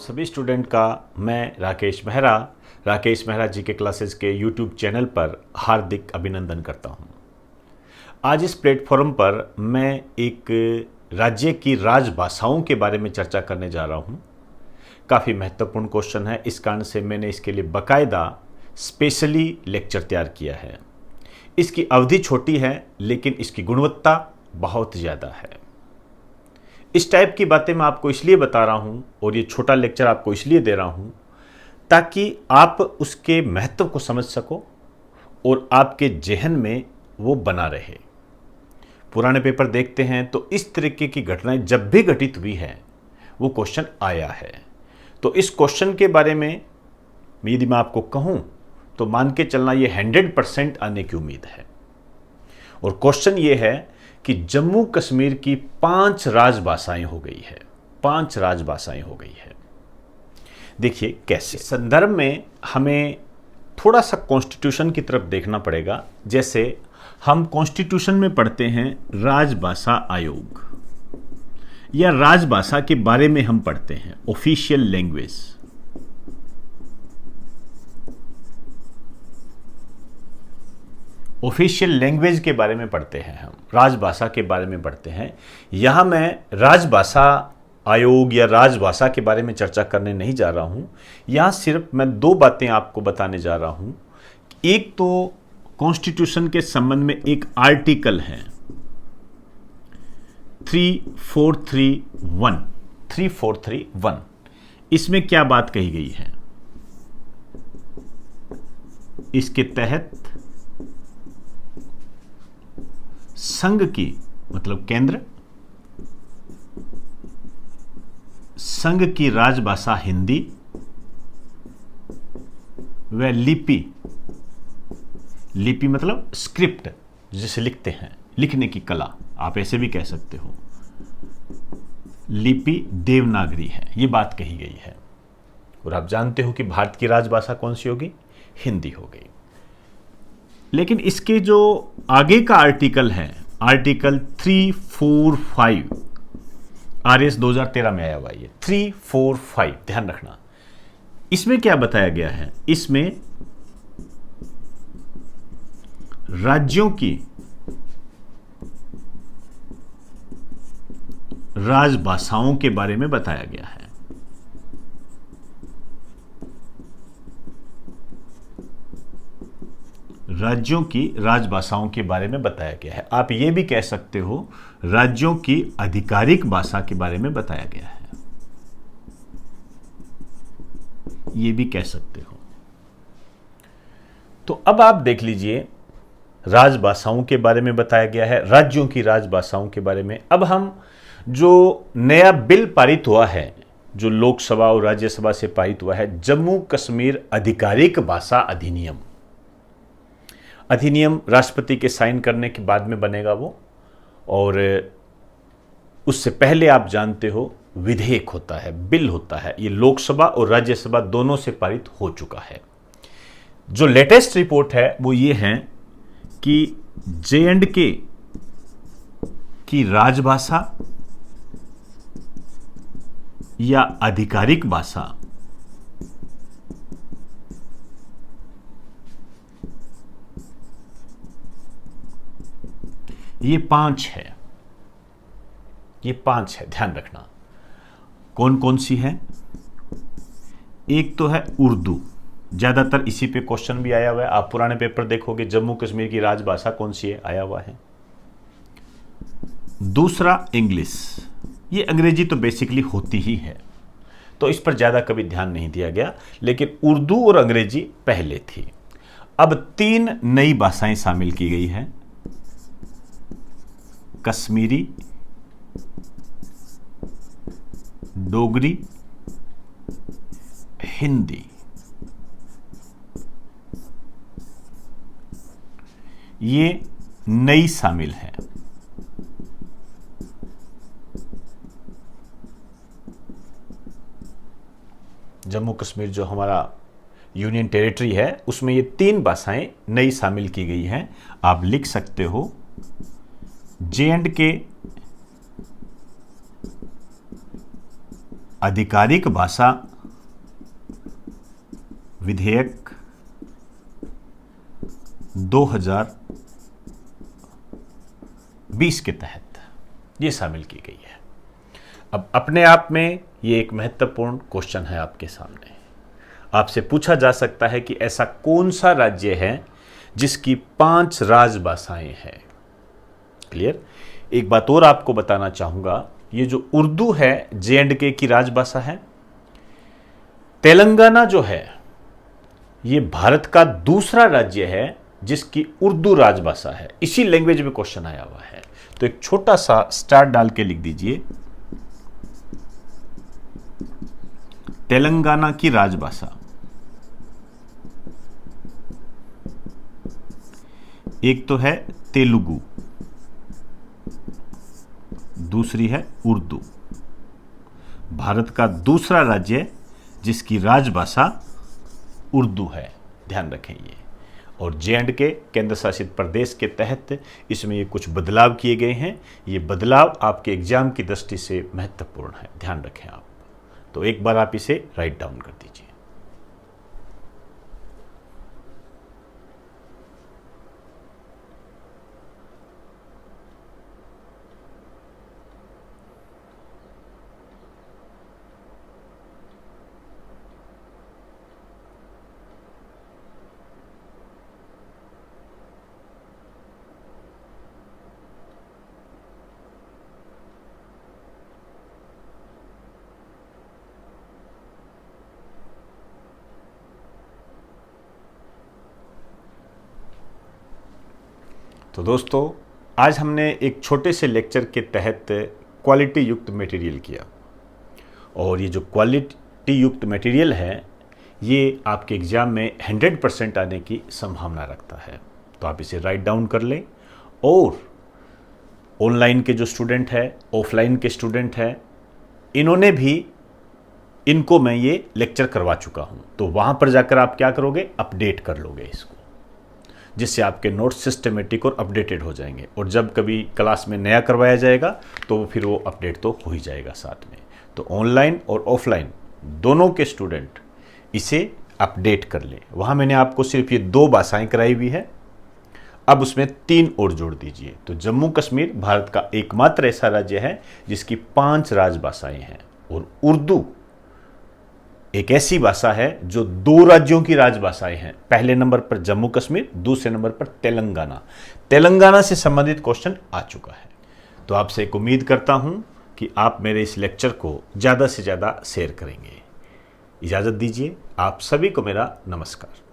सभी स्टूडेंट का मैं राकेश मेहरा जी के क्लासेस के यूट्यूब चैनल पर हार्दिक अभिनंदन करता हूं। आज इस प्लेटफॉर्म पर मैं एक राज्य की राजभाषाओं के बारे में चर्चा करने जा रहा हूं। काफ़ी महत्वपूर्ण क्वेश्चन है, इस कारण से मैंने इसके लिए बाकायदा स्पेशली लेक्चर तैयार किया है। इसकी अवधि छोटी है लेकिन इसकी गुणवत्ता बहुत ज़्यादा है। इस टाइप की बातें मैं आपको इसलिए बता रहा हूं और ये छोटा लेक्चर आपको इसलिए दे रहा हूं ताकि आप उसके महत्व को समझ सको और आपके जहन में वो बना रहे। पुराने पेपर देखते हैं तो इस तरीके की घटनाएं जब भी घटित हुई है वो क्वेश्चन आया है। तो इस क्वेश्चन के बारे में यदि मैं आपको कहूं तो मान के चलना ये 100% आने की उम्मीद है। और क्वेश्चन ये है कि जम्मू कश्मीर की 5 राजभाषाएं हो गई है। 5 राजभाषाएं हो गई है। देखिए कैसे संदर्भ में हमें थोड़ा सा कॉन्स्टिट्यूशन की तरफ देखना पड़ेगा। जैसे हम कॉन्स्टिट्यूशन में पढ़ते हैं राजभाषा आयोग, या राजभाषा के बारे में हम पढ़ते हैं ऑफिशियल लैंग्वेज। ऑफिशियल लैंग्वेज के बारे में पढ़ते हैं, हम राजभाषा के बारे में पढ़ते हैं। यहां मैं राजभाषा आयोग या राजभाषा के बारे में चर्चा करने नहीं जा रहा हूं। यहां सिर्फ मैं 2 बातें आपको बताने जा रहा हूं। एक तो कॉन्स्टिट्यूशन के संबंध में एक आर्टिकल है 3431। इसमें क्या बात कही गई है? इसके तहत संघ की मतलब केंद्र, संघ की राजभाषा हिंदी व लिपि मतलब स्क्रिप्ट जिसे लिखते हैं, लिखने की कला, आप ऐसे भी कह सकते हो, लिपि देवनागरी है। यह बात कही गई है। और आप जानते हो कि भारत की राजभाषा कौन सी होगी? हिंदी हो गई। लेकिन इसके जो आगे का आर्टिकल है, आर्टिकल 345, RS 2013 में आया हुआ है, 345 ध्यान रखना। इसमें क्या बताया गया है? इसमें राज्यों की राजभाषाओं के बारे में बताया गया है। राज्यों की राजभाषाओं के बारे में बताया गया है। आप ये भी कह सकते हो राज्यों की आधिकारिक भाषा के बारे में बताया गया है, ये भी कह सकते हो। तो अब आप देख लीजिए, राजभाषाओं के बारे में बताया गया है, राज्यों की राजभाषाओं के बारे में। अब हम जो नया बिल पारित हुआ है, जो लोकसभा और राज्यसभा से पारित हुआ है, जम्मू कश्मीर आधिकारिक भाषा अधिनियम राष्ट्रपति के साइन करने के बाद में बनेगा वो। और उससे पहले आप जानते हो विधेयक होता है, बिल होता है। ये लोकसभा और राज्यसभा दोनों से पारित हो चुका है। जो लेटेस्ट रिपोर्ट है वो ये है कि J&K की राजभाषा या आधिकारिक भाषा ये 5 है। ये 5 है, ध्यान रखना। कौन कौन सी है? एक तो है उर्दू, ज्यादातर इसी पे क्वेश्चन भी आया हुआ है। आप पुराने पेपर देखोगे, जम्मू कश्मीर की राजभाषा कौन सी है, आया हुआ है। दूसरा इंग्लिश, ये अंग्रेजी तो बेसिकली होती ही है, तो इस पर ज्यादा कभी ध्यान नहीं दिया गया, लेकिन उर्दू और अंग्रेजी पहले थी। अब 3 नई भाषाएं शामिल की गई हैं, कश्मीरी, डोगरी, हिंदी। ये नई शामिल है। जम्मू कश्मीर जो हमारा यूनियन टेरिटरी है उसमें ये 3 भाषाएं नई शामिल की गई हैं। आप लिख सकते हो J&K आधिकारिक भाषा विधेयक 2020 के तहत ये शामिल की गई है। अब अपने आप में ये एक महत्वपूर्ण क्वेश्चन है आपके सामने। आपसे पूछा जा सकता है कि ऐसा कौन सा राज्य है जिसकी 5 राजभाषाएं हैं। क्लियर? एक बात और आपको बताना चाहूंगा, ये जो उर्दू है J&K की राजभाषा है। तेलंगाना जो है ये भारत का दूसरा राज्य है जिसकी उर्दू राजभाषा है। इसी लैंग्वेज में क्वेश्चन आया हुआ है, तो एक छोटा सा स्टार डाल के लिख दीजिए, तेलंगाना की राजभाषा। एक तो है तेलुगु, दूसरी है उर्दू। भारत का दूसरा राज्य जिसकी राजभाषा उर्दू है, ध्यान रखें ये। और J&K केंद्र शासित प्रदेश के तहत इसमें ये कुछ बदलाव किए गए हैं। ये बदलाव आपके एग्जाम की दृष्टि से महत्वपूर्ण है, ध्यान रखें आप। तो एक बार आप इसे राइट डाउन कर दीजिए। तो दोस्तों, आज हमने एक छोटे से लेक्चर के तहत क्वालिटी युक्त मटेरियल किया, और ये जो क्वालिटी युक्त मटेरियल है ये आपके एग्ज़ाम में 100% आने की संभावना रखता है। तो आप इसे राइट डाउन कर लें। और ऑनलाइन के जो स्टूडेंट है, ऑफलाइन के स्टूडेंट हैं, इनको मैं ये लेक्चर करवा चुका हूँ। तो वहाँ पर जाकर आप क्या करोगे, अपडेट कर लोगे इसको, जिससे आपके नोट्स सिस्टमेटिक और अपडेटेड हो जाएंगे। और जब कभी क्लास में नया करवाया जाएगा तो फिर वो अपडेट तो हो ही जाएगा साथ में। तो ऑनलाइन और ऑफलाइन दोनों के स्टूडेंट इसे अपडेट कर लें। वहाँ मैंने आपको सिर्फ ये 2 भाषाएं कराई हुई है, अब उसमें 3 और जोड़ दीजिए। तो जम्मू कश्मीर भारत का एकमात्र ऐसा राज्य है जिसकी 5 राजभाषाएं हैं, और उर्दू एक ऐसी भाषा है जो 2 राज्यों की राजभाषाएं हैं। पहले नंबर पर जम्मू कश्मीर, दूसरे नंबर पर तेलंगाना। तेलंगाना से संबंधित क्वेश्चन आ चुका है। तो आपसे एक उम्मीद करता हूं कि आप मेरे इस लेक्चर को ज़्यादा से ज़्यादा शेयर करेंगे। इजाज़त दीजिए, आप सभी को मेरा नमस्कार।